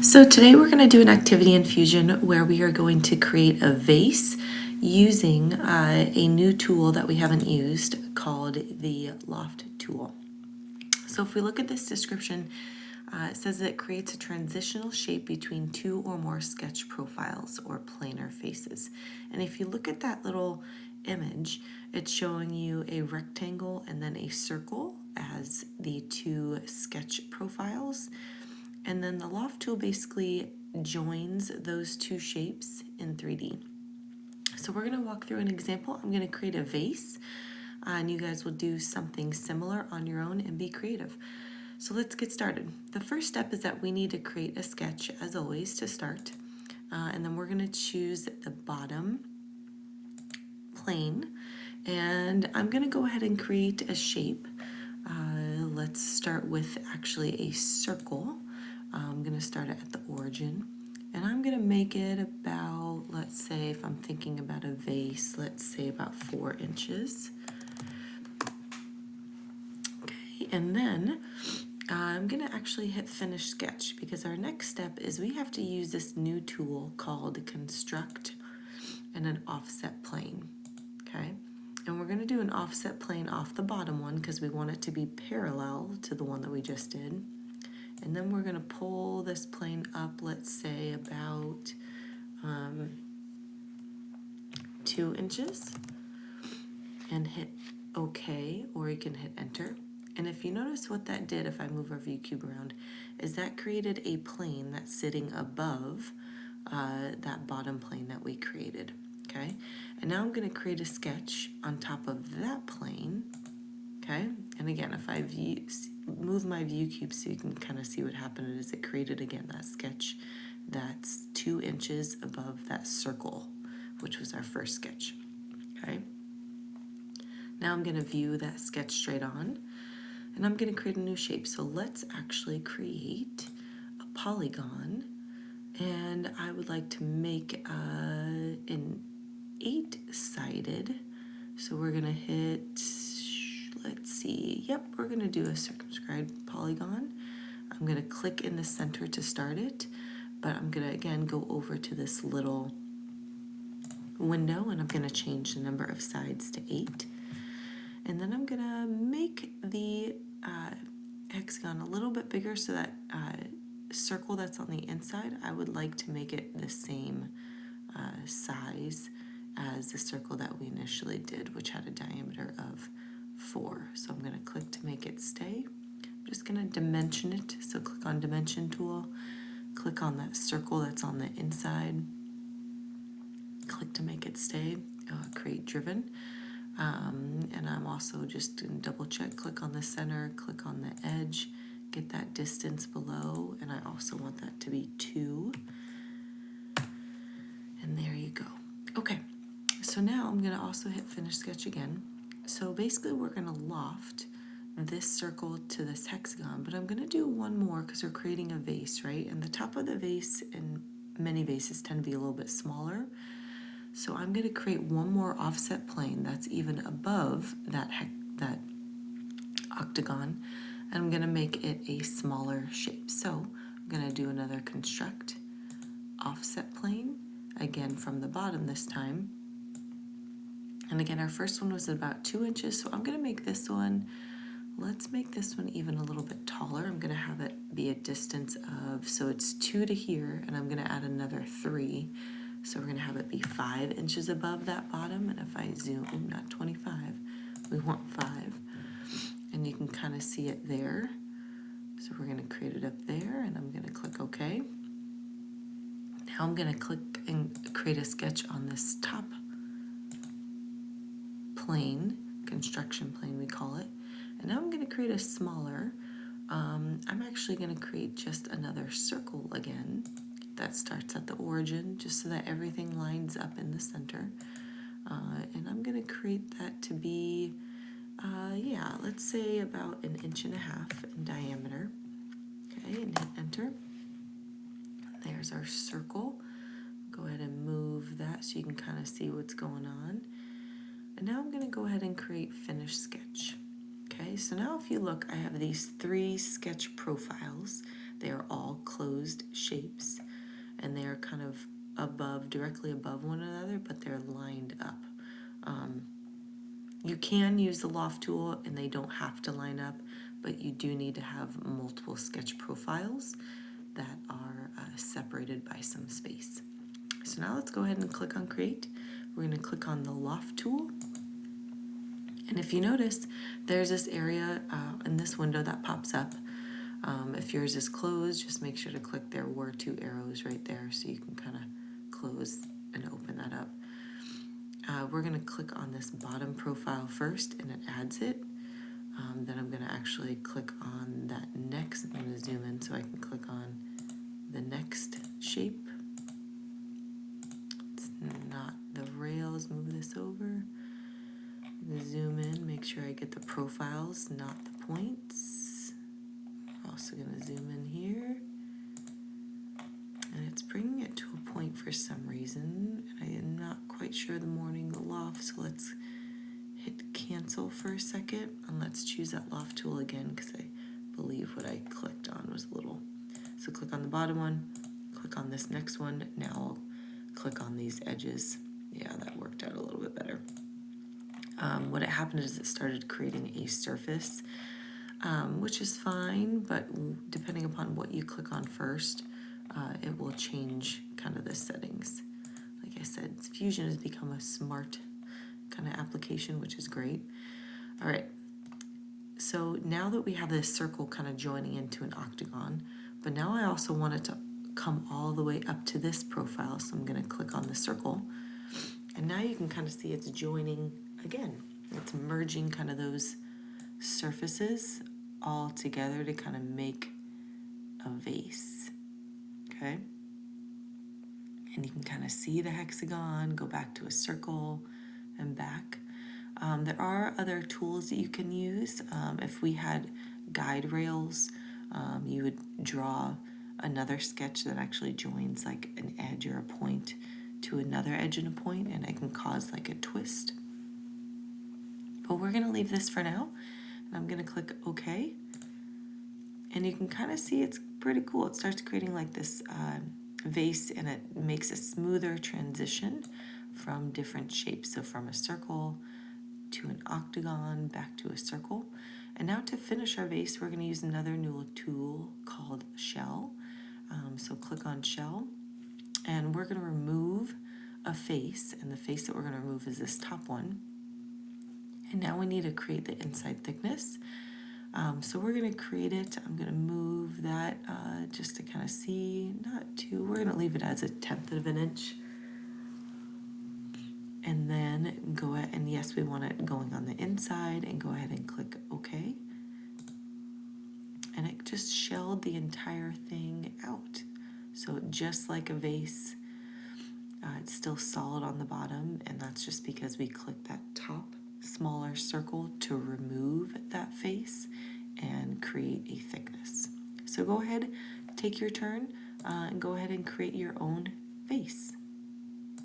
So today we're going to do an activity in Fusion where we are going to create a vase using a new tool that we haven't used called the Loft tool. So if we look at this description, it says that it creates a transitional shape between two or more sketch profiles or planar faces. And if you look at that little image, it's showing you a rectangle and then a circle as the two sketch profiles. And then the Loft tool basically joins those two shapes in 3D. So we're going to walk through an example. I'm going to create a vase, and you guys will do something similar on your own and be creative. So let's get started. The first step is that we need to create a sketch, as always, to start. And then we're going to choose the bottom plane. And I'm going to go ahead and create a shape. Let's start with actually a circle. I'm going to start it at the origin, and I'm going to make it about, let's say, if I'm thinking about a vase, let's say about 4 inches. Okay, and then I'm going to actually hit finish sketch because our next step is we have to use this new tool called construct and an offset plane. Okay, and we're going to do an offset plane off the bottom one because we want it to be parallel to the one that we just did. And then we're going to pull this plane up, let's say about 2 inches, and hit OK, or you can hit enter. And if you notice what that did, if I move our view cube around, is that created a plane that's sitting above that bottom plane that we created. Okay, and now I'm going to create a sketch on top of that plane. Okay, and again, if I move my view cube so you can kind of see what happened is it created again that sketch that's 2 inches above that circle, which was our first sketch. Okay, now I'm going to view that sketch straight on, and I'm going to create a new shape. So let's actually create a polygon, and I would like to make an 8-sided. So we're going to hit, let's see, yep, we're going to do a circumscribed polygon. I'm going to click in the center to start it, but I'm going to again go over to this little window, and I'm going to change the number of sides to 8. And then I'm going to make the hexagon a little bit bigger so that circle that's on the inside, I would like to make it the same size as the circle that we initially did, which had a diameter of 4. So I'm going to click to make it stay. I'm just going to dimension it. So click on dimension tool, click on that circle that's on the inside, click to make it stay, create driven. And I'm also just going to double check, click on the center, click on the edge, get that distance below, and I also want that to be 2. And there you go. Okay, so now I'm going to also hit finish sketch again. So basically we're going to loft this circle to this hexagon, but I'm going to do one more because we're creating a vase, right? And the top of the vase, and many vases tend to be a little bit smaller. So I'm going to create one more offset plane that's even above that octagon, and I'm going to make it a smaller shape. So I'm going to do another construct offset plane, again from the bottom this time. And again, our first one was about 2 inches, so I'm going to make this one, let's make this one even a little bit taller. I'm going to have it be a distance of, so it's 2 to here, and I'm going to add another 3. So we're going to have it be 5 inches above that bottom, and if I zoom, not 25, we want 5. And you can kind of see it there. So we're going to create it up there, and I'm going to click OK. Now I'm going to click and create a sketch on this top plane, construction plane we call it. And now I'm going to create a smaller, I'm actually going to create just another circle again that starts at the origin, just so that everything lines up in the center. And I'm going to create that to be, yeah, let's say about 1.5 inches in diameter. Okay, and hit enter. There's our circle. Go ahead and move that so you can kind of see what's going on. And now I'm going to go ahead and create finish sketch. Okay, so now if you look, I have these 3 sketch profiles They are all closed shapes, and they are kind of directly above one another, but they're lined up. You can use the Loft tool and they don't have to line up, but you do need to have multiple sketch profiles that are separated by some space. So now let's go ahead and click on Create. We're going to click on the Loft tool. And if you notice, there's this area in this window that pops up. If yours is closed, just make sure to click. There were 2 arrows right there, so you can kind of close and open that up. We're going to click on this bottom profile first, and it adds it. Then I'm going to actually click on that next. I'm going to zoom in so I can click on the next shape. It's not the rails. Move this over. Zoom in, make sure I get the profiles, not the points. I'm also going to zoom in here. And it's bringing it to a point for some reason. And I am not quite sure the morning the loft, so let's hit cancel for a second. And let's choose that Loft tool again, because I believe what I clicked on was a little. So click on the bottom one, click on this next one. Now I'll click on these edges. Yeah, that worked out a little bit better. What it happened is it started creating a surface, which is fine, but depending upon what you click on first, it will change kind of the settings. Like I said, Fusion has become a smart kind of application, which is great. All right, so now that we have this circle kind of joining into an octagon, but now I also want it to come all the way up to this profile, so I'm going to click on the circle, and now you can kind of see it's joining again. It's merging kind of those surfaces all together to kind of make a vase, okay? And you can kind of see the hexagon, go back to a circle and back. There are other tools that you can use. If we had guide rails, you would draw another sketch that actually joins like an edge or a point to another edge and a point, and it can cause like a twist. But we're going to leave this for now, and I'm going to click OK. And you can kind of see it's pretty cool. It starts creating like this vase, and it makes a smoother transition from different shapes. So from a circle to an octagon, back to a circle. And now to finish our vase, we're going to use another new tool called Shell. So click on Shell, and we're going to remove a face, and the face that we're going to remove is this top one. And now we need to create the inside thickness. So we're going to create it. I'm going to move that just to kind of see, not too, we're going to leave it as 1/10 of an inch. And then go ahead, and yes, we want it going on the inside, and go ahead and click OK. And it just shelled the entire thing out. So just like a vase, it's still solid on the bottom, and that's just because we clicked that top smaller circle to remove that face and create a thickness. So go ahead, take your turn, and go ahead and create your own vase.